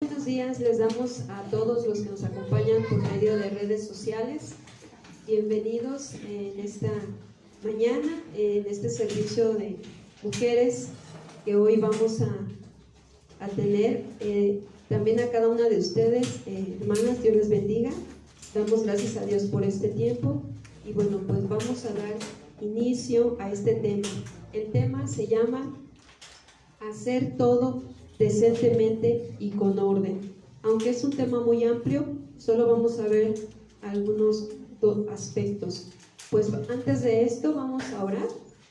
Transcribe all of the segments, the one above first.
Buenos días, les damos a todos los que nos acompañan por medio de redes sociales. Bienvenidos en esta mañana, en este servicio de mujeres que hoy vamos a tener. También a cada una de ustedes, hermanas, Dios les bendiga. Damos gracias a Dios por este tiempo y bueno, pues vamos a dar inicio a este tema. El tema se llama hacer todo decentemente y con orden. Aunque es un tema muy amplio, solo vamos a ver algunos aspectos. Pues antes de esto vamos a orar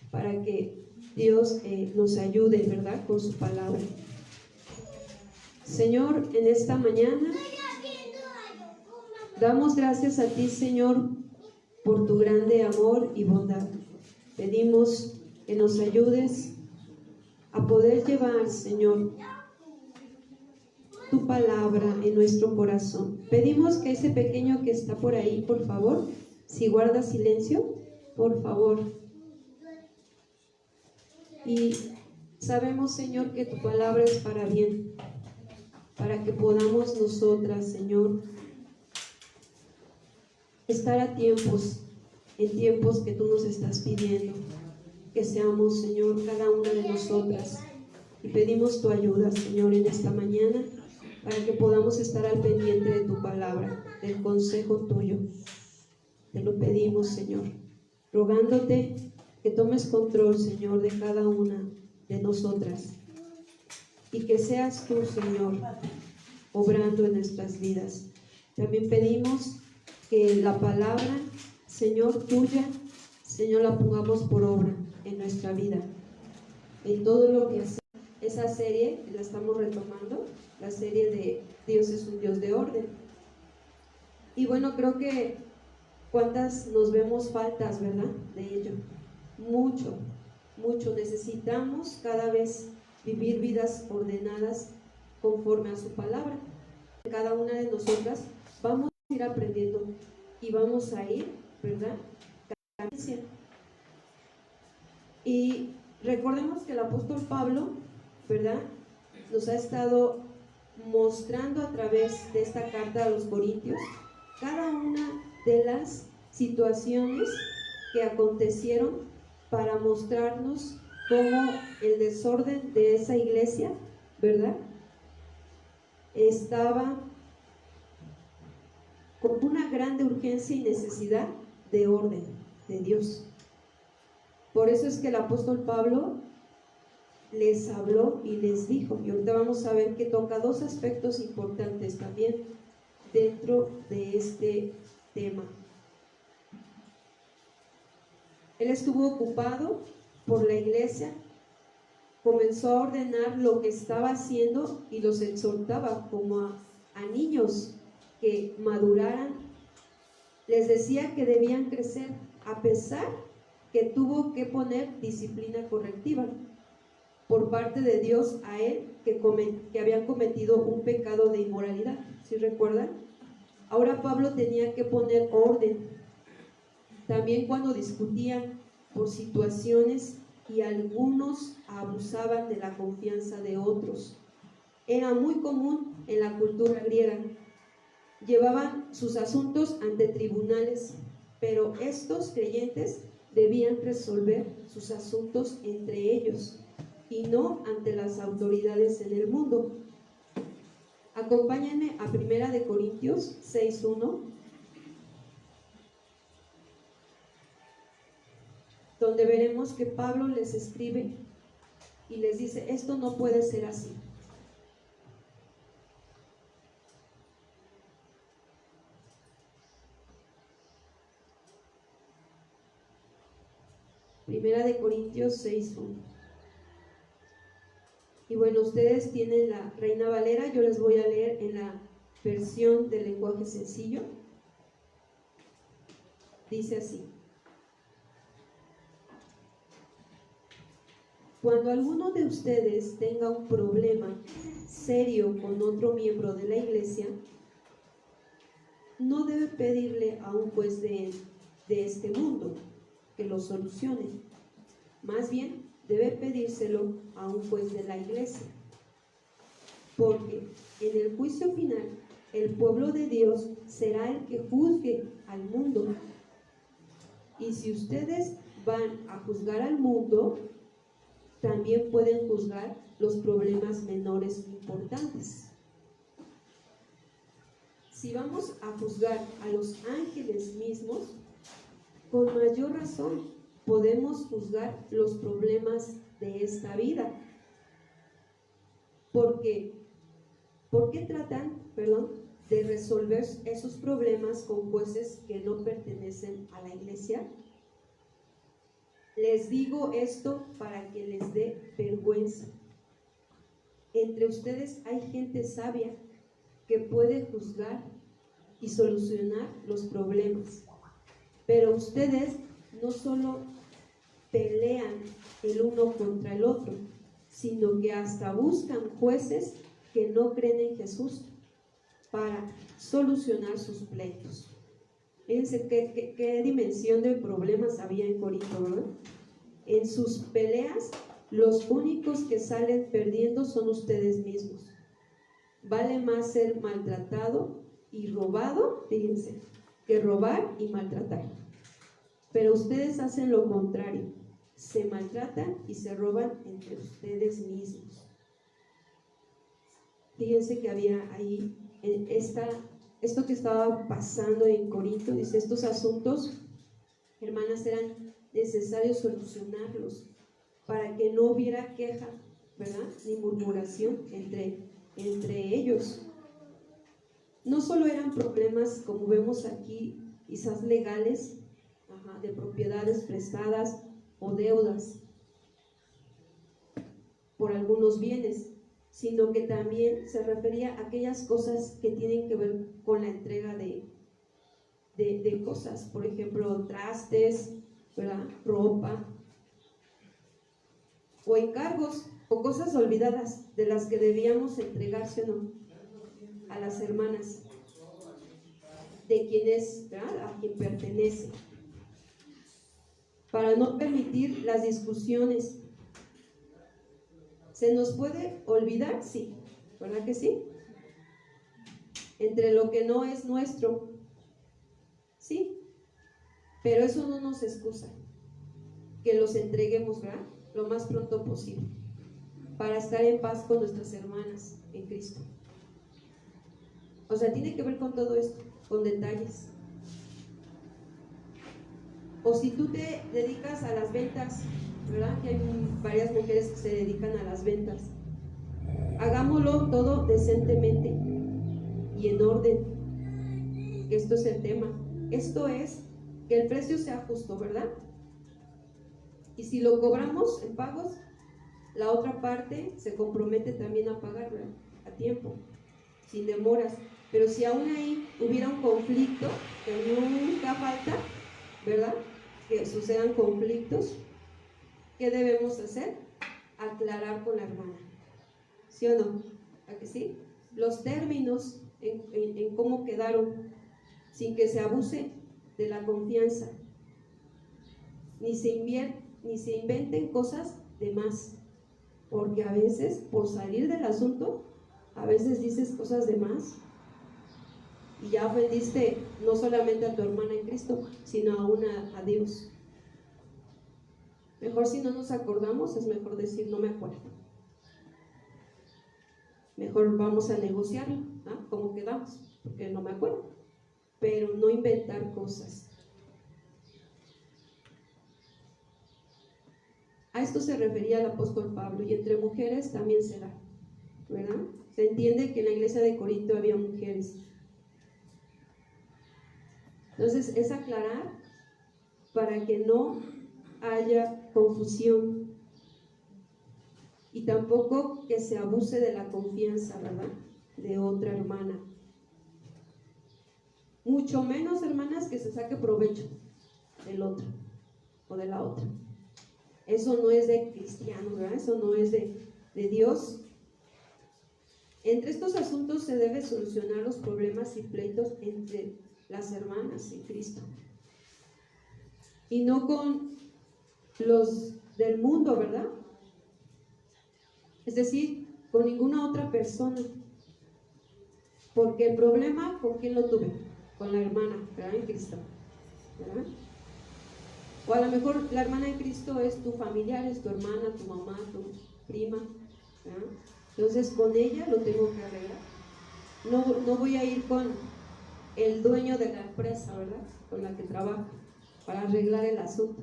para que Dios nos ayude, ¿verdad?, con su palabra. Señor, en esta mañana damos gracias a ti, Señor, por tu grande amor y bondad. Pedimos que nos ayudes a poder llevar, Señor, tu palabra en nuestro corazón. Pedimos que ese pequeño que está por ahí, por favor, si guarda silencio, por favor. Y sabemos, Señor, que tu palabra es para bien, para que podamos nosotras, Señor, estar a tiempos, en tiempos que tú nos estás pidiendo, que seamos, Señor, cada una de nosotras. Y pedimos tu ayuda, Señor, en esta mañana, para que podamos estar al pendiente de tu palabra, del consejo tuyo. Te lo pedimos, Señor, rogándote que tomes control, Señor, de cada una de nosotras y que seas tú, Señor, obrando en nuestras vidas. También pedimos que la palabra, Señor, tuya, Señor, la pongamos por obra en nuestra vida, en todo lo que hacemos. Esa serie la estamos retomando, la serie de Dios es un Dios de orden. Y bueno, creo que cuántas nos vemos faltas, ¿verdad?, de ello. Mucho, mucho. Necesitamos cada vez vivir vidas ordenadas conforme a su palabra. Cada una de nosotras vamos a ir aprendiendo y vamos a ir, ¿verdad?, y recordemos que el apóstol Pablo, ¿verdad?, nos ha estado mostrando a través de esta carta a los Corintios cada una de las situaciones que acontecieron para mostrarnos cómo el desorden de esa iglesia, ¿verdad?, estaba con una grande urgencia y necesidad de orden de Dios. Por eso es que el apóstol Pablo les habló y les dijo, y ahorita vamos a ver que toca dos aspectos importantes también dentro de este tema. Él estuvo ocupado por la iglesia, comenzó a ordenar lo que estaba haciendo y los exhortaba como a niños que maduraran. Les decía que debían crecer, a pesar que tuvo que poner disciplina correctiva por parte de Dios a él que habían cometido un pecado de inmoralidad. ¿Sí recuerdan? Ahora Pablo tenía que poner orden. También cuando discutían por situaciones y algunos abusaban de la confianza de otros. Era muy común en la cultura griega. Llevaban sus asuntos ante tribunales, pero estos creyentes debían resolver sus asuntos entre ellos y no ante las autoridades en el mundo. Acompáñenme a 1 Corintios 6:1, donde veremos que Pablo les escribe y les dice, esto no puede ser así. Primera de Corintios 6:1. Y bueno, ustedes tienen la Reina Valera, yo les voy a leer en la versión del lenguaje sencillo. Dice así: cuando alguno de ustedes tenga un problema serio con otro miembro de la iglesia, no debe pedirle a un juez de este mundo que lo solucione. Más bien, debe pedírselo a un juez de la iglesia. porque en el juicio final el pueblo de Dios será el que juzgue al mundo. Y si ustedes van a juzgar al mundo, también pueden juzgar los problemas menores importantes. Si vamos a juzgar a los ángeles mismos, con mayor razón podemos juzgar los problemas de esta vida. Porque, ¿por qué tratan, de resolver esos problemas con jueces que no pertenecen a la iglesia? Les digo esto para que les dé vergüenza. Entre ustedes hay gente sabia que puede juzgar y solucionar los problemas. Pero ustedes no solo pelean el uno contra el otro, sino que hasta buscan jueces que no creen en Jesús para solucionar sus pleitos. Fíjense qué dimensión de problemas había en Corinto, ¿verdad? En sus peleas, los únicos que salen perdiendo son ustedes mismos. Vale más ser maltratado y robado, fíjense, que robar y maltratar. Pero ustedes hacen lo contrario, se maltratan y se roban entre ustedes mismos. Fíjense que había ahí esto que estaba pasando en Corinto. Dice, estos asuntos, hermanas, eran necesarios solucionarlos para que no hubiera queja, ¿verdad?, ni murmuración entre ellos. No solo eran problemas, como vemos aquí, quizás legales, de propiedades prestadas o deudas por algunos bienes, sino que también se refería a aquellas cosas que tienen que ver con la entrega de cosas, por ejemplo, trastes, ¿verdad?, ropa, o encargos o cosas olvidadas de las que debíamos entregarse o no a las hermanas, de quienes, ¿verdad?, a quien pertenece, para no permitir las discusiones. ¿Se nos puede olvidar? Sí, ¿verdad que sí? Entre lo que no es nuestro, sí, pero eso no nos excusa que los entreguemos, ¿verdad?, lo más pronto posible, para estar en paz con nuestras hermanas en Cristo. O sea, tiene que ver con todo esto, con detalles. O si tú te dedicas a las ventas, ¿verdad?, que hay varias mujeres que se dedican a las ventas, hagámoslo todo decentemente y en orden, que esto es el tema. Esto es que el precio sea justo, ¿verdad? Y si lo cobramos en pagos, la otra parte se compromete también a pagar, ¿verdad?, a tiempo, sin demoras. Pero si aún ahí hubiera un conflicto, que nunca falta, ¿verdad?, que sucedan conflictos, ¿qué debemos hacer? Aclarar con la hermana, ¿sí o no? ¿A que sí? Los términos en cómo quedaron, sin que se abuse de la confianza, ni se inventen cosas de más, porque a veces, por salir del asunto, a veces dices cosas de más y ya ofendiste no solamente a tu hermana en Cristo, sino aún a Dios. Mejor, si no nos acordamos, es mejor decir no me acuerdo. Mejor vamos a negociarlo, ¿no?, cómo quedamos, porque no me acuerdo, pero no inventar cosas. A esto se refería el apóstol Pablo, y entre mujeres también se da, ¿verdad? Se entiende que en la iglesia de Corinto había mujeres. Entonces es aclarar para que no haya confusión y tampoco que se abuse de la confianza, ¿verdad?, de otra hermana. Mucho menos, hermanas, que se saque provecho del otro o de la otra. Eso no es de cristiano, ¿verdad? Eso no es de Dios. Entre estos asuntos se debe solucionar los problemas y pleitos entre las hermanas en Cristo, y no con los del mundo, ¿verdad? Es decir, con ninguna otra persona. Porque el problema, ¿con quién lo tuve? Con la hermana, ¿verdad? En Cristo, ¿verdad? O a lo mejor la hermana en Cristo es tu familiar, es tu hermana, tu mamá, tu prima, ¿verdad? Entonces con ella lo tengo que arreglar. No voy a ir con el dueño de la empresa, ¿verdad? Con la que trabajo, para arreglar el asunto.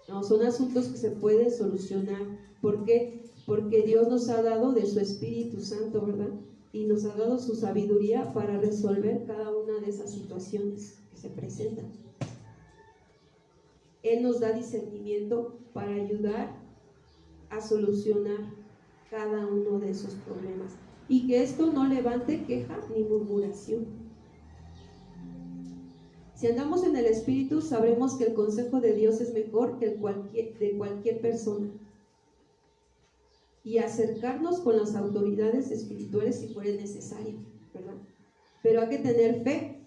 No, son asuntos que se pueden solucionar. ¿Por qué? Porque Dios nos ha dado de su Espíritu Santo, ¿verdad? Y nos ha dado su sabiduría para resolver cada una de esas situaciones que se presentan. Él nos da discernimiento para ayudar a solucionar cada uno de esos problemas. Y que esto no levante queja ni murmuración. Si andamos en el Espíritu, sabremos que el consejo de Dios es mejor que el de cualquier persona. Y acercarnos con las autoridades espirituales si fuera necesario, ¿verdad? Pero hay que tener fe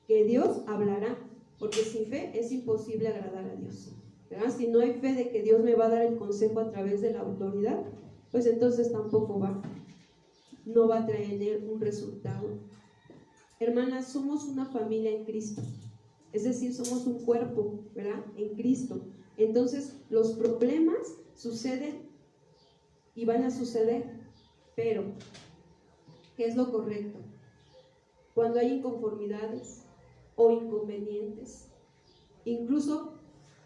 que Dios hablará, porque sin fe es imposible agradar a Dios, ¿verdad? Si no hay fe de que Dios me va a dar el consejo a través de la autoridad, pues entonces tampoco no va a traer un resultado. Hermanas, somos una familia en Cristo, es decir, somos un cuerpo, ¿verdad? En Cristo. Entonces los problemas suceden y van a suceder, pero ¿qué es lo correcto? Cuando hay inconformidades o inconvenientes, incluso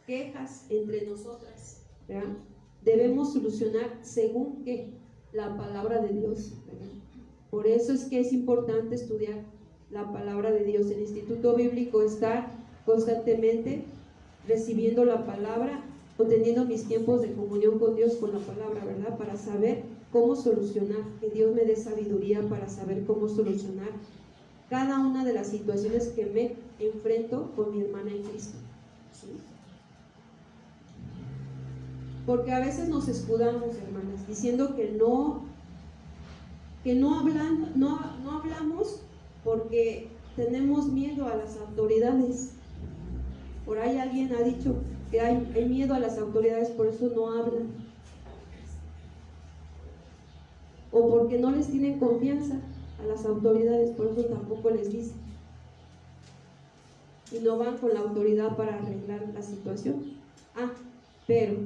quejas entre nosotras, ¿verdad? Debemos solucionar según que la palabra de Dios, ¿verdad? Por eso es que es importante estudiar la palabra de Dios. El Instituto Bíblico está constantemente recibiendo la palabra o teniendo mis tiempos de comunión con Dios con la palabra, ¿verdad? Para saber cómo solucionar, que Dios me dé sabiduría para saber cómo solucionar cada una de las situaciones que me enfrento con mi hermana en Cristo, ¿sí? Porque a veces nos escudamos, hermanas, diciendo que no hablamos porque tenemos miedo a las autoridades. Por ahí alguien ha dicho que hay miedo a las autoridades, por eso no hablan. O porque no les tienen confianza a las autoridades, por eso tampoco les dicen. Y no van con la autoridad para arreglar la situación. Pero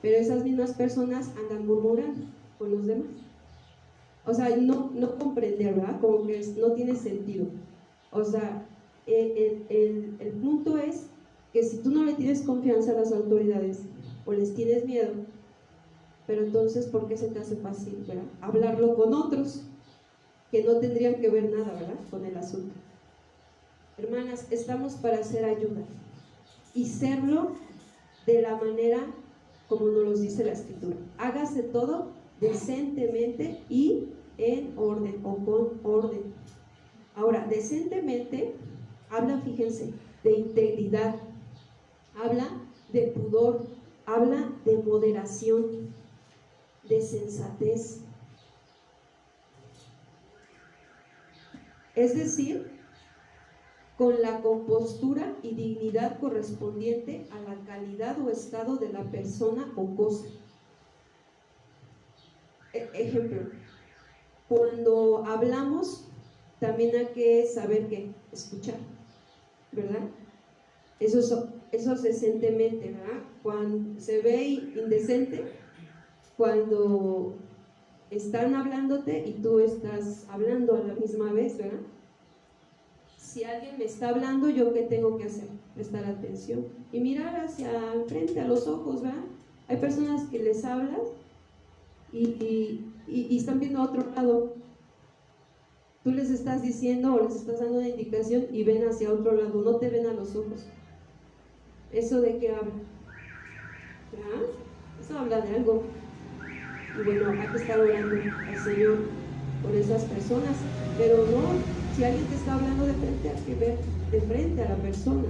esas mismas personas andan murmurando con los demás. O sea, no comprender, ¿verdad? Como que no tiene sentido. O sea, el punto es que si tú no le tienes confianza a las autoridades o les tienes miedo, pero entonces, ¿por qué se te hace fácil, ¿verdad? Hablarlo con otros que no tendrían que ver nada, ¿verdad?, con el asunto. Hermanas, estamos para hacer ayuda y serlo de la manera como nos lo dice la Escritura. Hágase todo decentemente y en orden o con orden. Ahora, decentemente habla, fíjense, de integridad, habla de pudor, habla de moderación, de sensatez. Es decir, con la compostura y dignidad correspondiente a la calidad o estado de la persona o cosa. Ejemplo, cuando hablamos también hay que saber que escuchar, ¿verdad? Eso decentemente, ¿verdad? Cuando se ve indecente, cuando están hablándote y tú estás hablando a la misma vez, ¿verdad? Si alguien me está hablando, ¿yo qué tengo que hacer? Prestar atención y mirar hacia enfrente, a los ojos, ¿verdad? Hay personas que les hablas y están viendo a otro lado. Tú les estás diciendo o les estás dando una indicación y ven hacia otro lado, no te ven a los ojos. ¿Eso de qué habla? ¿Verdad? Eso habla de algo. Y bueno, hay que estar orando al Señor por esas personas, pero no, si alguien te está hablando de frente, hay que ver de frente a la persona,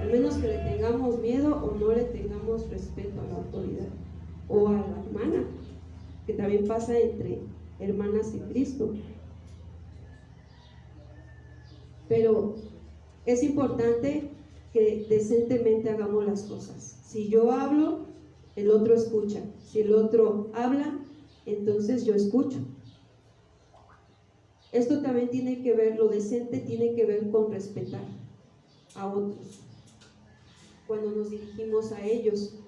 al menos que le tengamos miedo o no le tengamos respeto a la autoridad o a la hermana, que también pasa entre hermanas en Cristo. Pero es importante que decentemente hagamos las cosas. Si yo hablo, el otro escucha. Si el otro habla, entonces yo escucho. Esto también tiene que ver, lo decente tiene que ver con respetar a otros cuando nos dirigimos a ellos.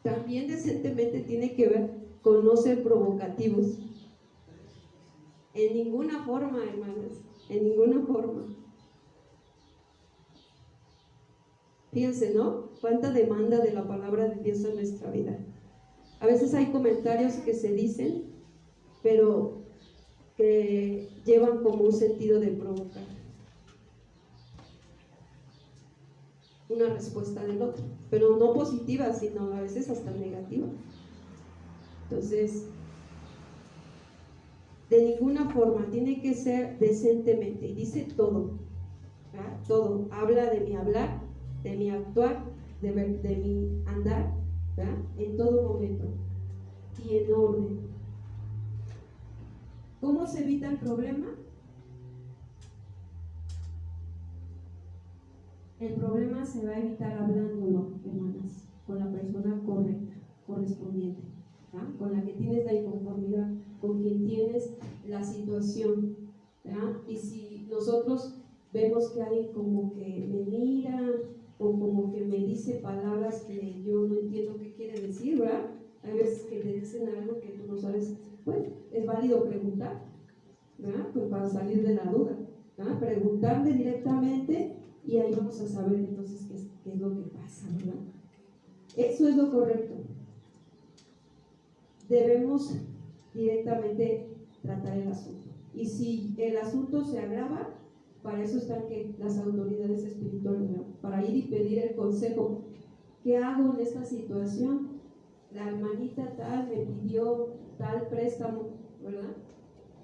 También decentemente tiene que ver con no ser provocativos. En ninguna forma, hermanas, en ninguna forma. Fíjense, ¿no? Cuánta demanda de la palabra de Dios en nuestra vida. A veces hay comentarios que se dicen, pero que llevan como un sentido de provocar una respuesta del otro, pero no positiva, sino a veces hasta negativa. Entonces, de ninguna forma, tiene que ser decentemente, y dice todo, ¿verdad? Todo, habla de mi hablar, de mi actuar, de mi andar, ¿verdad? En todo momento y en orden. ¿Cómo se evita el problema? El problema se va a evitar hablándolo, hermanas, con la persona correcta, correspondiente, ¿verdad? Con la que tienes la inconformidad, con quien tienes la situación, ¿verdad? Y si nosotros vemos que alguien como que me mira o como que me dice palabras que yo no entiendo qué quiere decir, ¿verdad? Hay veces que te dicen algo que tú no sabes, bueno, es válido preguntar, ¿verdad? Pues para salir de la duda, ¿verdad? Preguntarle directamente y ahí vamos a saber entonces qué es lo que pasa, ¿verdad? Eso es lo correcto. Debemos directamente tratar el asunto. Y si el asunto se agrava, para eso están las autoridades espirituales, ¿verdad? Para ir y pedir el consejo. ¿Qué hago en esta situación? La hermanita tal me pidió tal préstamo, ¿verdad?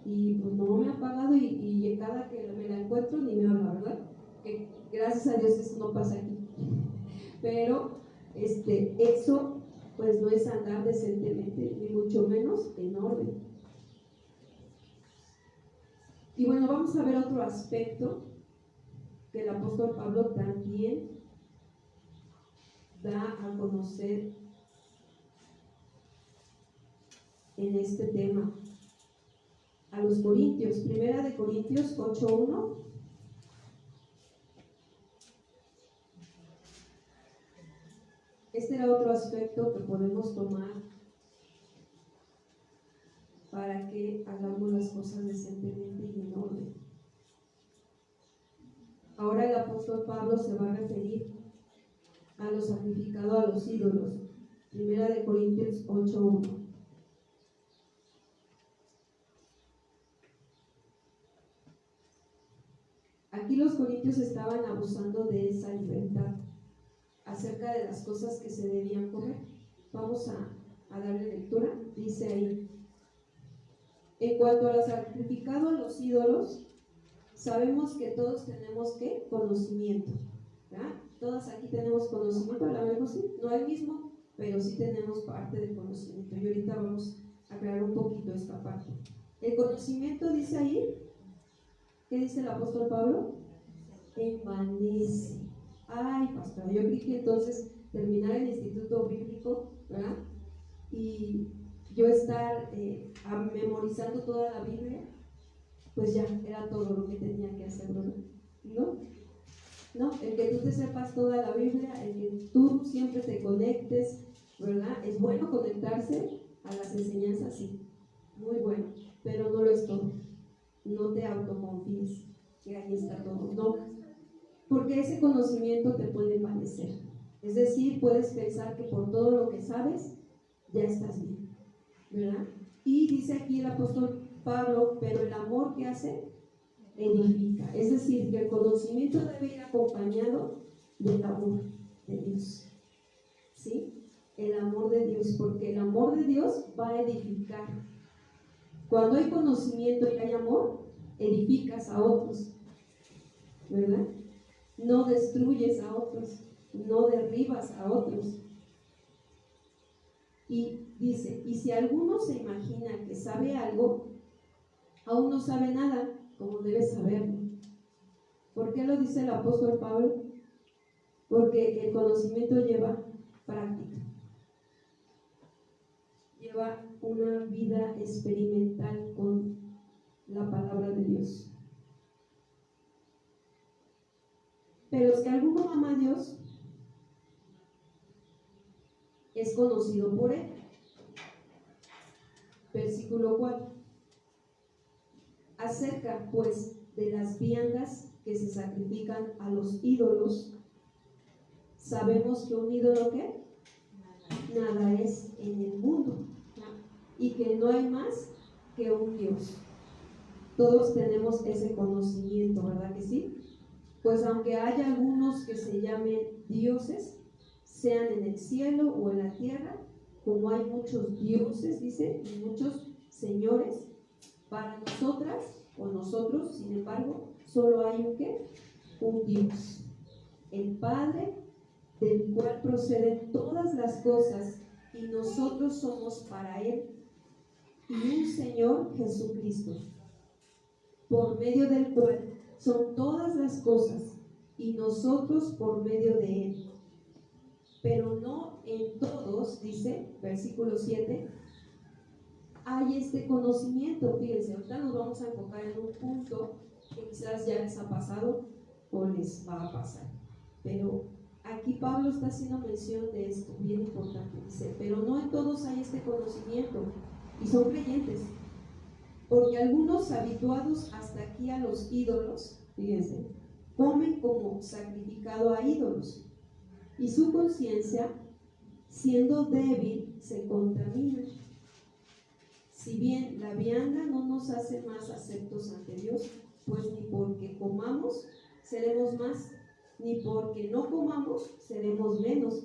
Y pues no me ha pagado y cada que me la encuentro ni me habla, ¿verdad? Que gracias a Dios eso no pasa aquí. Pero eso pues no es andar decentemente, ni mucho menos en orden. Y bueno, vamos a ver otro aspecto que el apóstol Pablo también da a conocer en este tema a los Corintios. Primera de Corintios 8:1. Este era otro aspecto que podemos tomar para que hagamos las cosas decentemente y en orden. Ahora el apóstol Pablo se va a referir a lo sacrificado a los ídolos. Primera de Corintios 8:1. Aquí los corintios estaban abusando de esa libertad acerca de las cosas que se debían comer. Vamos a darle lectura. Dice ahí: en cuanto a lo sacrificado a los ídolos, sabemos que todos tenemos ¿qué? Conocimiento, ¿verdad? Todas aquí tenemos conocimiento, a lo mejor sí, no el mismo, pero sí tenemos parte de conocimiento. Y ahorita vamos a aclarar un poquito esta parte. El conocimiento, dice ahí, ¿qué dice el apóstol Pablo? Envanece. Ay, pastor, yo creí que entonces terminar el instituto bíblico, ¿verdad? Y yo estar memorizando toda la Biblia, pues ya era todo lo que tenía que hacer, ¿verdad? No, el que tú te sepas toda la Biblia, el que tú siempre te conectes, ¿verdad? Es bueno conectarse a las enseñanzas, sí, muy bueno, pero no lo es todo. No te autoconfíes que ahí está todo, no, porque ese conocimiento te puede envanecer. Es decir, puedes pensar que por todo lo que sabes ya estás bien, ¿verdad? Y dice aquí el apóstol Pablo, pero el amor que hace edifica. Es decir, que el conocimiento debe ir acompañado del amor de Dios, ¿sí? El amor de Dios, porque el amor de Dios va a edificar. Cuando hay conocimiento y hay amor, edificas a otros, ¿verdad? No destruyes a otros, no derribas a otros. Y dice, y si alguno se imagina que sabe algo, aún no sabe nada, como debe saberlo. ¿Por qué lo dice el apóstol Pablo? Porque el conocimiento lleva práctica. lleva una vida experimental con la palabra de Dios. Pero es que alguno ama a Dios, es conocido por él. Versículo 4. Acerca pues de las viandas que se sacrifican a los ídolos, sabemos que un ídolo, ¿qué? Nada es en el mundo, y que no hay más que un Dios. Todos tenemos ese conocimiento, ¿verdad que sí? Pues aunque haya algunos que se llamen dioses, sean en el cielo o en la tierra, como hay muchos dioses, dice, y muchos señores, para nosotras o nosotros, sin embargo, solo hay un ¿qué? Un Dios, el Padre, del cual proceden todas las cosas, y nosotros somos para Él, y un Señor Jesucristo, por medio del cual son todas las cosas, y nosotros por medio de Él. Pero no en todos, dice, versículo 7, hay este conocimiento. Fíjense, ahorita nos vamos a enfocar en un punto que quizás ya les ha pasado o les va a pasar. Pero aquí Pablo está haciendo mención de esto, bien importante. Dice, pero no en todos hay este conocimiento, y son creyentes. Porque algunos, habituados hasta aquí a los ídolos, fíjense, comen como sacrificado a ídolos, y su conciencia, siendo débil, se contamina. Si bien la vianda no nos hace más aceptos ante Dios, pues ni porque comamos seremos más, ni porque no comamos seremos menos.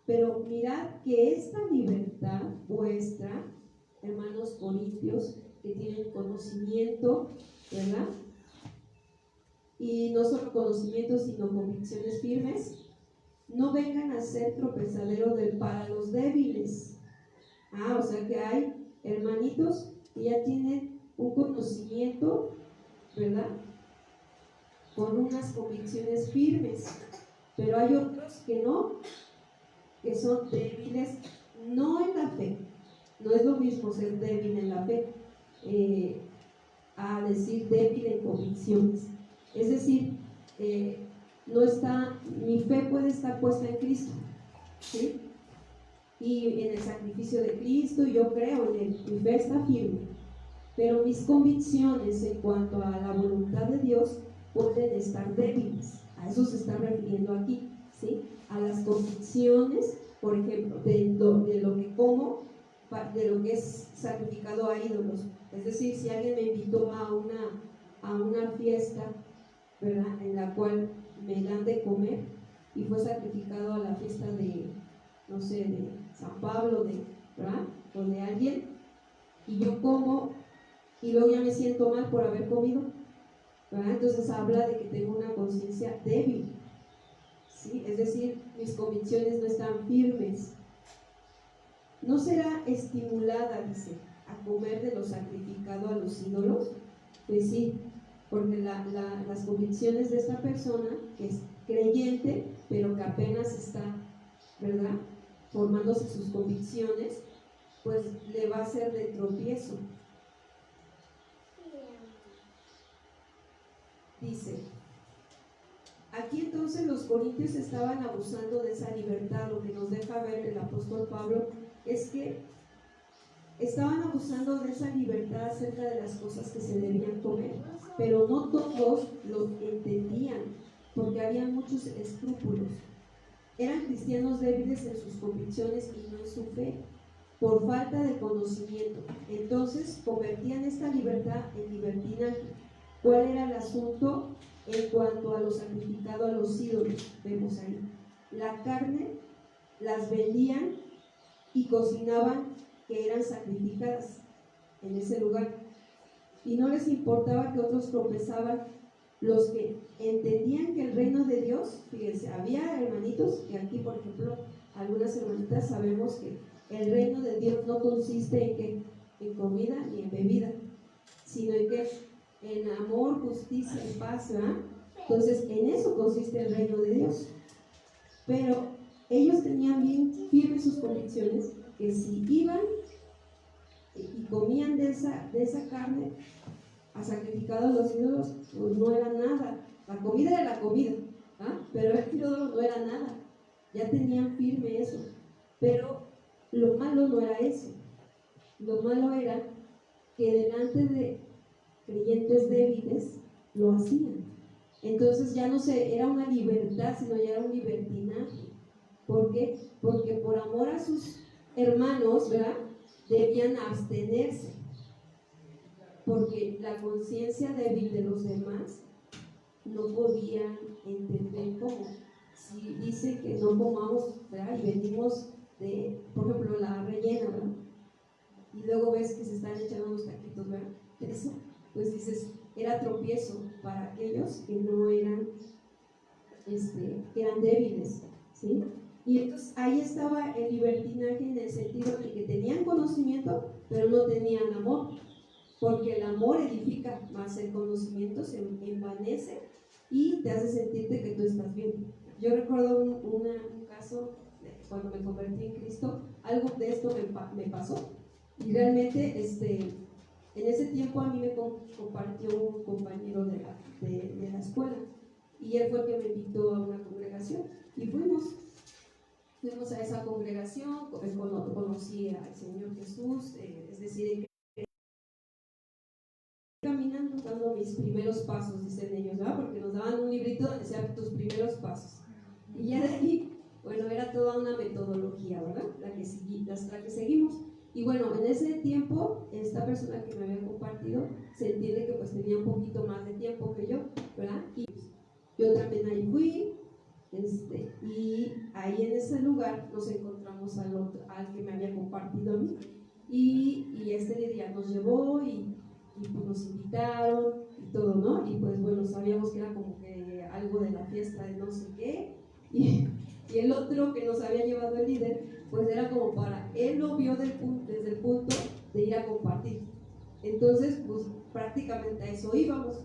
Pero mirad que esta libertad vuestra, hermanos corintios, que tienen conocimiento, ¿verdad? Y no solo conocimiento, sino convicciones firmes, no vengan a ser tropezadero para los débiles. O sea que hay hermanitos que ya tienen un conocimiento, ¿verdad? Con unas convicciones firmes, pero hay otros que no, que son débiles, no en la fe. No es lo mismo ser débil en la fe a decir débil en convicciones. Es decir, no está, mi fe puede estar puesta en Cristo, ¿sí? Y en el sacrificio de Cristo, yo creo en él, mi fe está firme, pero mis convicciones en cuanto a la voluntad de Dios pueden estar débiles. A eso se está refiriendo aquí, ¿sí? A las convicciones, por ejemplo, de lo que como, de lo que es sacrificado a ídolos. Es decir, si alguien me invitó a una fiesta, ¿verdad?, en la cual me dan de comer y fue sacrificado a la fiesta de, no sé, de San Pablo, ¿verdad?, o de alguien, y yo como y luego ya me siento mal por haber comido, ¿verdad? Entonces habla de que tengo una conciencia débil, ¿sí? Es decir, mis convicciones no están firmes. ¿No será estimulada, dice, a comer de lo sacrificado a los ídolos? Pues sí, porque las convicciones de esta persona, que es creyente, pero que apenas está, ¿verdad?, formándose sus convicciones, pues le va a ser de tropiezo. Dice, aquí entonces los corintios estaban abusando de esa libertad. Lo que nos deja ver el apóstol Pablo es que estaban abusando de esa libertad acerca de las cosas que se debían comer, pero no todos lo entendían, porque había muchos escrúpulos. Eran cristianos débiles en sus convicciones y no en su fe, por falta de conocimiento. Entonces convertían esta libertad en libertinaje. ¿Cuál era el asunto en cuanto a lo sacrificado a los ídolos? Vemos ahí, la carne las vendían y cocinaban que eran sacrificadas en ese lugar, y no les importaba que otros tropezaban. Los que entendían que el reino de Dios, fíjense, había hermanitos, que aquí por ejemplo algunas hermanitas sabemos que el reino de Dios no consiste en que en comida ni en bebida, sino en que en amor, justicia y paz, ¿verdad? Entonces en eso consiste el reino de Dios. Pero ellos tenían bien firmes sus convicciones, que si iban comían de esa carne sacrificada a los ídolos, pues no era nada. La comida era la comida, pero el ídolo no era nada. Ya tenían firme eso. Pero lo malo no era eso. Lo malo era que delante de creyentes débiles lo hacían. Entonces ya no era una libertad, sino ya era un libertinaje. ¿Por qué? Porque por amor a sus hermanos, ¿verdad?, debían abstenerse. Porque la conciencia débil de los demás no podían entender cómo. Si dice que no comamos, ¿verdad?, y venimos de, por ejemplo, la rellena, ¿verdad?, y luego ves que se están echando unos taquitos, ¿verdad?, eso, pues dices, era tropiezo para aquellos que no eran, que eran débiles, ¿sí? Y entonces ahí estaba el libertinaje en el sentido de que tenían conocimiento, pero no tenían amor, porque el amor edifica, más el conocimiento se envanece y te hace sentirte que tú estás bien. Yo recuerdo un caso cuando me convertí en Cristo, algo de esto me pasó, y realmente en ese tiempo a mí me compartió un compañero de la escuela, y él fue el que me invitó a una congregación, y fuimos a esa congregación, conocí al Señor Jesús, es decir, caminando, dando mis primeros pasos, dicen ellos, ¿verdad?, porque nos daban un librito donde decía tus primeros pasos, y ya de ahí, bueno, era toda una metodología, ¿verdad?, la que seguimos. Y bueno, en ese tiempo, esta persona que me había compartido, se entiende que pues tenía un poquito más de tiempo que yo, ¿verdad? Y yo también ahí fui, y ahí en ese lugar nos encontramos al que me había compartido a mí, y este día nos llevó y pues nos invitaron y todo, ¿no? Y pues bueno, sabíamos que era como que algo de la fiesta de no sé qué, y el otro que nos había llevado el líder, pues era como para, él lo vio desde el punto de ir a compartir. Entonces, pues prácticamente a eso íbamos.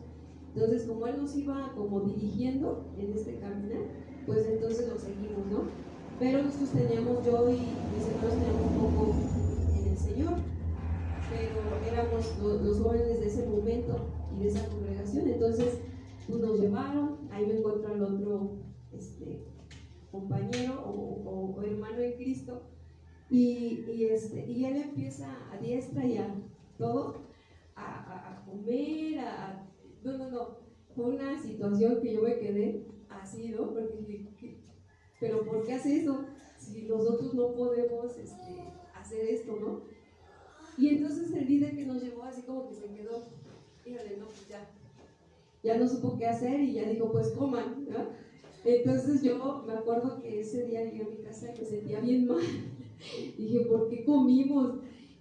Entonces, como él nos iba como dirigiendo en este caminar, pues entonces lo seguimos, ¿no? Pero nosotros teníamos, yo y mis hermanos teníamos un poco en el Señor, pero éramos los jóvenes de ese momento y de esa congregación. Entonces, pues nos llevaron, ahí me encuentro al otro compañero o hermano en Cristo, y él empieza a diestra y a todo, a comer, no, fue una situación que yo me quedé así, ¿no? Porque dije, pero ¿por qué hace eso? Si nosotros no podemos hacer esto, ¿no? Y entonces el líder que nos llevó así como que se quedó, híjole, no, pues ya no supo qué hacer, y ya dijo, pues coman, ¿no? Entonces yo me acuerdo que ese día llegué a mi casa y me sentía bien mal. Dije, ¿por qué comimos?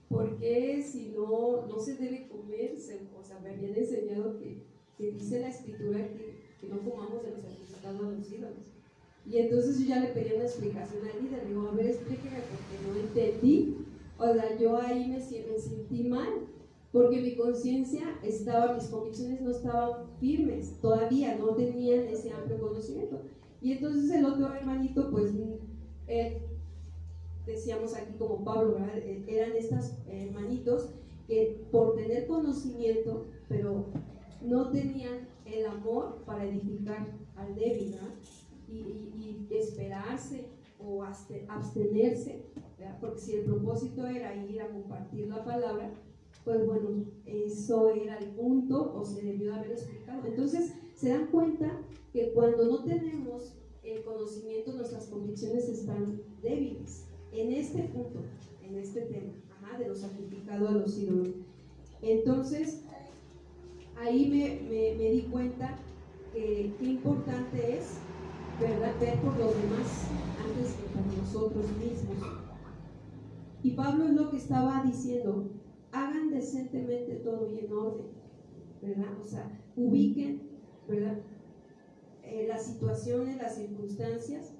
¿Por qué si no se debe comer? O sea, me habían enseñado que dice la escritura que no comamos de los sacrificados a los ídolos. Y entonces yo ya le pedí una explicación al líder, digo, a ver, explíqueme porque no entendí. O sea, yo ahí me sentí mal, porque mi conciencia mis convicciones no estaban firmes, todavía no tenían ese amplio conocimiento. Y entonces el otro hermanito, pues, decíamos aquí como Pablo, ¿verdad?, eran estos hermanitos que por tener conocimiento, pero no tenían el amor para edificar al débil, ¿verdad?, y esperarse o abstenerse, ¿verdad?, porque si el propósito era ir a compartir la palabra, pues bueno, eso era el punto, o se debió haber explicado. Entonces se dan cuenta que cuando no tenemos el conocimiento, nuestras convicciones están débiles en este punto, en este tema, de lo sacrificado a los ídolos. Entonces ahí me di cuenta que qué importante es, ¿verdad?, ver por los demás antes que por nosotros mismos. Y Pablo es lo que estaba diciendo: hagan decentemente todo y en orden, ¿verdad? O sea, ubiquen, ¿verdad?, las situaciones, las circunstancias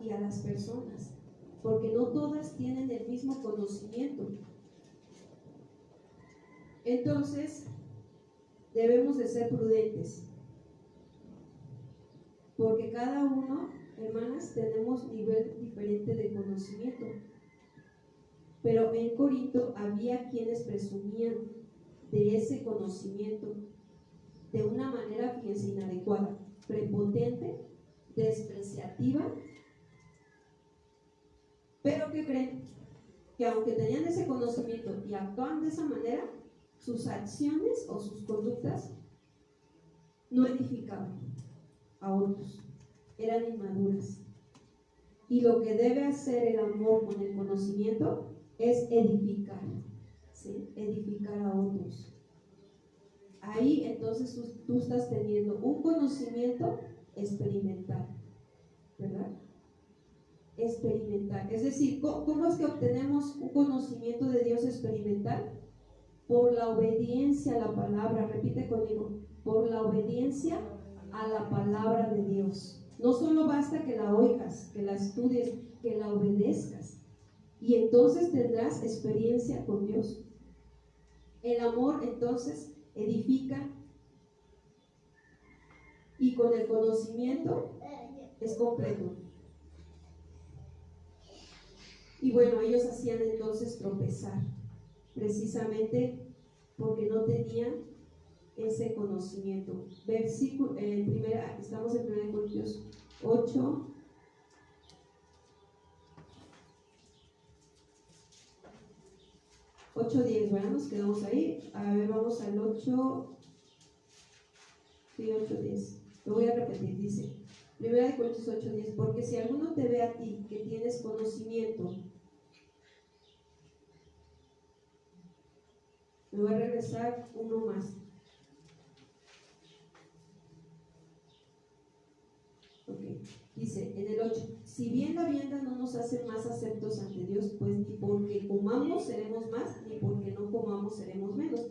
y a las personas, porque no todas tienen el mismo conocimiento. Entonces, debemos de ser prudentes, porque cada uno, hermanas, tenemos nivel diferente de conocimiento. Pero en Corinto había quienes presumían de ese conocimiento de una manera, fíjense, inadecuada, prepotente, despreciativa. Pero ¿qué creen? Que aunque tenían ese conocimiento y actuaban de esa manera, sus acciones o sus conductas no edificaban a otros, eran inmaduras. Y lo que debe hacer el amor con el conocimiento es edificar, ¿sí? Edificar a otros. Ahí entonces tú estás teniendo un conocimiento experimental, ¿verdad? Experimental. Es decir, ¿cómo es que obtenemos un conocimiento de Dios experimental? Por la obediencia a la palabra. Repite conmigo, por la obediencia a la palabra de Dios. No solo basta que la oigas, que la estudies, que la obedezcas, y entonces tendrás experiencia con Dios. El amor entonces edifica, y con el conocimiento es completo. Y bueno, ellos hacían entonces tropezar, precisamente porque no tenían ese conocimiento. Versículo, estamos en 1 Corintios 8. Ocho 10, ¿verdad? Nos quedamos ahí. A ver, vamos al 8. Sí, 8, 10. Lo voy a repetir, dice 1 Corintios 8, 10. Porque si alguno te ve a ti que tienes conocimiento, me voy a regresar uno más. Ok, dice en el 8, si bien la vianda no nos hace más aceptos ante Dios, pues ni porque comamos seremos más, ni porque no comamos seremos menos.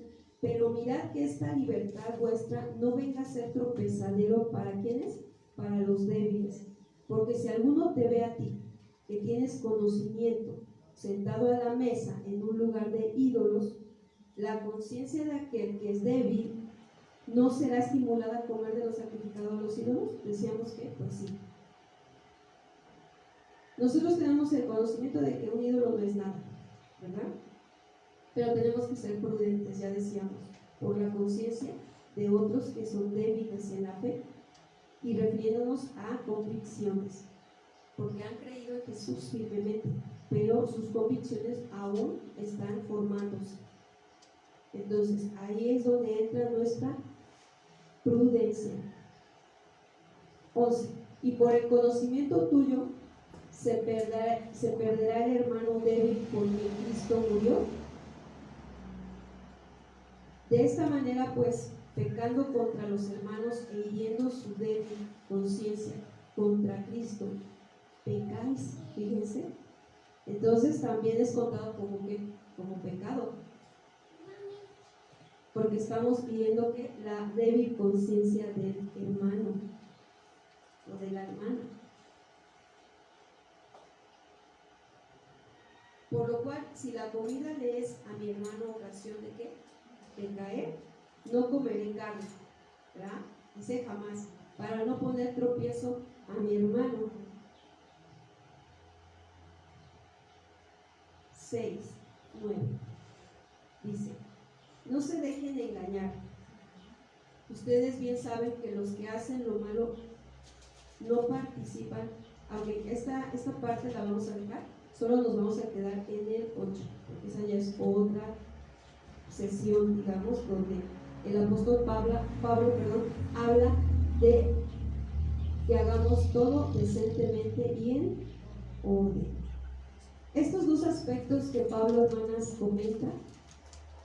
Pero mirad que esta libertad vuestra no venga a ser tropezadero para quienes, para los débiles. Porque si alguno te ve a ti, que tienes conocimiento, sentado a la mesa en un lugar de ídolos, la conciencia de aquel que es débil ¿no será estimulada a comer de lo sacrificado a los ídolos? Decíamos que, pues sí. Nosotros tenemos el conocimiento de que un ídolo no es nada, ¿verdad? Pero tenemos que ser prudentes, ya decíamos, por la conciencia de otros que son débiles en la fe y refiriéndonos a convicciones, porque han creído en Jesús firmemente, pero sus convicciones aún están formándose. Entonces, ahí es donde entra nuestra prudencia. 11. Y por el conocimiento tuyo se perderá el hermano débil por quien Cristo murió. De esta manera, pues, pecando contra los hermanos e hiriendo su débil conciencia contra Cristo, pecáis. Fíjense. Entonces también es contado como pecado, porque estamos pidiendo que la débil conciencia del hermano o de la hermana. Por lo cual, si la comida le es a mi hermano ocasión de ¿qué? De caer, no comeré carne, ¿verdad? Dice jamás, para no poner tropiezo a mi hermano. 6, 9. Dice, no se dejen engañar. Ustedes bien saben que los que hacen lo malo no participan, aunque esta parte la vamos a dejar, solo nos vamos a quedar en el 8, porque esa ya es otra sesión, digamos, donde el apóstol Pablo habla de que hagamos todo decentemente y en orden. Estos dos aspectos que Pablo, hermanas, comenta,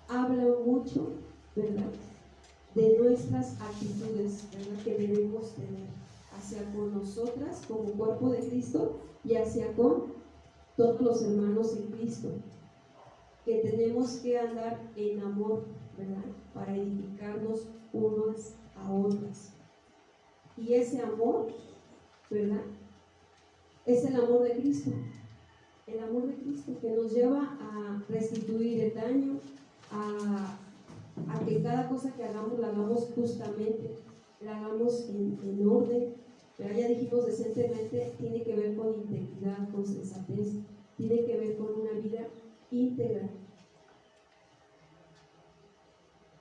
hablan mucho, ¿verdad?, de nuestras actitudes, ¿verdad?, que debemos tener hacia con nosotras como cuerpo de Cristo y hacia con todos los hermanos en Cristo, que tenemos que andar en amor, ¿verdad?, para edificarnos unas a otras. Y ese amor, ¿verdad?, es el amor de Cristo. El amor de Cristo que nos lleva a restituir el daño, a que cada cosa que hagamos la hagamos justamente, la hagamos en orden. Pero ya dijimos decentemente, tiene que ver con integridad, con sensatez, tiene que ver con una vida íntegra.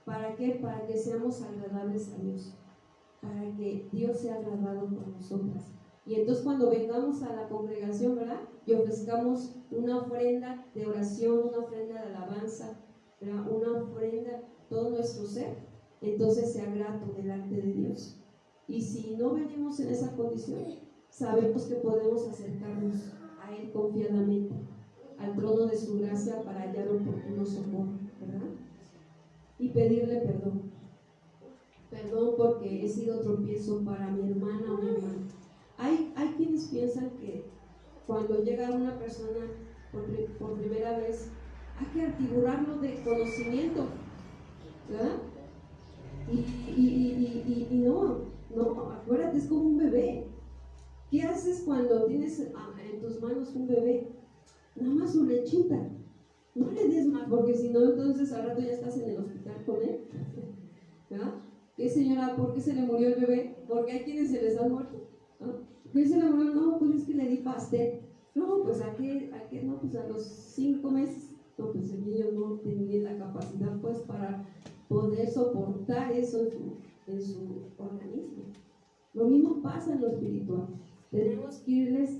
¿Para qué? Para que seamos agradables a Dios, para que Dios sea agradado por nosotras. Y entonces cuando vengamos a la congregación, ¿verdad? Y ofrezcamos una ofrenda de oración, una ofrenda de alabanza, ¿verdad? Una ofrenda, todo nuestro ser, entonces sea grato delante de Dios. Y si no venimos en esa condición, sabemos que podemos acercarnos a Él confiadamente, al trono de su gracia para hallar oportuno socorro, ¿verdad? Y pedirle perdón. Perdón porque he sido tropiezo para mi hermana o mi hermano. Hay quienes piensan que cuando llega una persona por primera vez, hay que atiborrarlo de conocimiento, ¿verdad? Y no, acuérdate, es como un bebé. ¿Qué haces cuando tienes en tus manos un bebé? Nada más su lechita. No le des más, porque si no, entonces al rato ya estás en el hospital con él, ¿verdad? ¿Qué señora? ¿Por qué se le murió el bebé? Porque hay quienes se les han muerto. ¿Qué se le murió? No, pues es que le di pastel. No, pues ¿a qué? No, pues a los 5 meses. No, pues el niño no tenía la capacidad pues para poder soportar eso en su organismo. Lo mismo pasa en lo espiritual. Tenemos que irles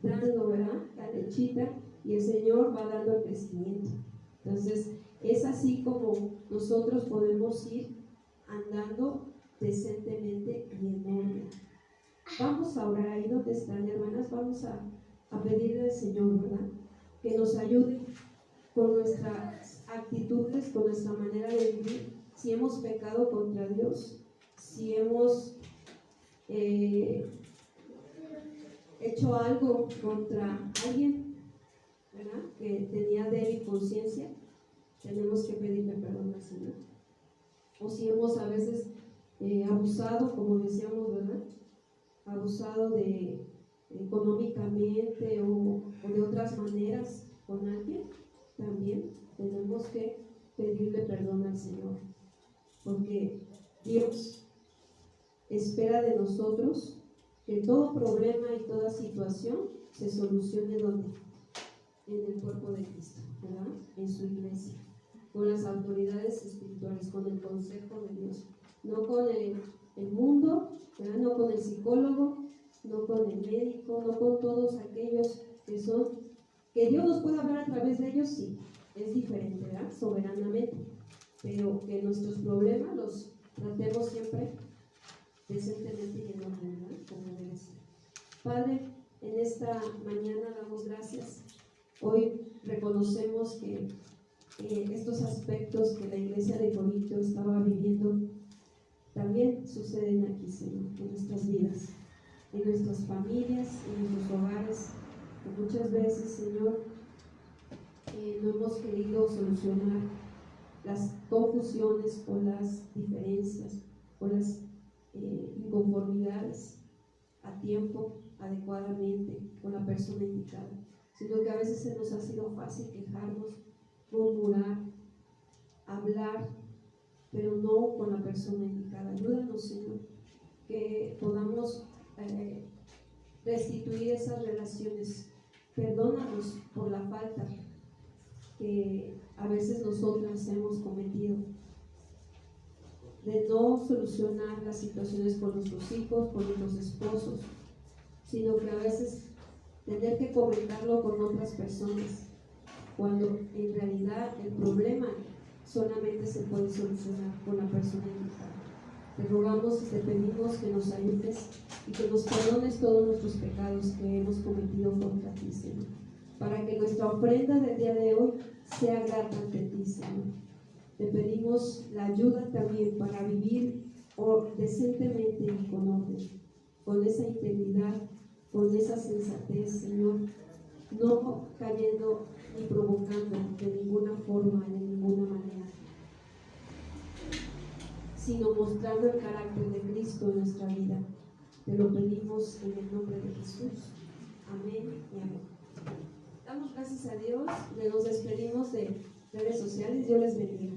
dando, ¿verdad?, la lechita, y el Señor va dando el crecimiento. Entonces es así como nosotros podemos ir andando decentemente y en orden. Vamos a orar ahí donde están, hermanas. Vamos a pedirle al Señor, ¿verdad?, que nos ayude con nuestras actitudes, con nuestra manera de vivir. Si hemos pecado contra Dios, si hemos hecho algo contra alguien, ¿verdad?, que tenía débil conciencia, tenemos que pedirle perdón al Señor. O si hemos a veces abusado, como decíamos, ¿verdad?, abusado de económicamente o de otras maneras con alguien, también tenemos que pedirle perdón al Señor, porque Dios espera de nosotros que todo problema y toda situación se solucione ¿dónde? En el cuerpo de Cristo, ¿verdad?, en su iglesia, con las autoridades espirituales, con el consejo de Dios, no con el mundo, ¿verdad?, no con el psicólogo, no con el médico, no con todos aquellos que Dios nos puede hablar a través de ellos, sí, es diferente, ¿verdad?, soberanamente, pero que nuestros problemas los tratemos siempre decentemente y en orden, ¿verdad?, como debe ser. Padre, en esta mañana damos gracias. Hoy reconocemos que estos aspectos que la iglesia de Corinto estaba viviendo también suceden aquí, Señor, en nuestras vidas, en nuestras familias, en nuestros hogares, que muchas veces, Señor, no hemos querido solucionar las confusiones o las diferencias o las inconformidades a tiempo, adecuadamente, con la persona indicada, sino que a veces se nos ha sido fácil quejarnos, murmurar, hablar, pero no con la persona indicada. Ayúdanos, Señor, que podamos restituir esas relaciones. Perdónanos por la falta que a veces nosotras hemos cometido, de no solucionar las situaciones con nuestros hijos, con nuestros esposos, sino que a veces tener que comentarlo con otras personas, cuando en realidad el problema solamente se puede solucionar con la persona indicada. Te rogamos y te pedimos que nos ayudes y que nos perdones todos nuestros pecados que hemos cometido contra ti, Señor, para que nuestra ofrenda del día de hoy sea grata ante ti, Señor. Te pedimos la ayuda también para vivir decentemente y con orden, con esa integridad, con esa sensatez, Señor, no cayendo ni provocando de ninguna forma, de ninguna manera, sino mostrando el carácter de Cristo en nuestra vida. Te lo pedimos en el nombre de Jesús. Amén y amén. Damos gracias a Dios. Nos despedimos de redes sociales. Dios les bendiga.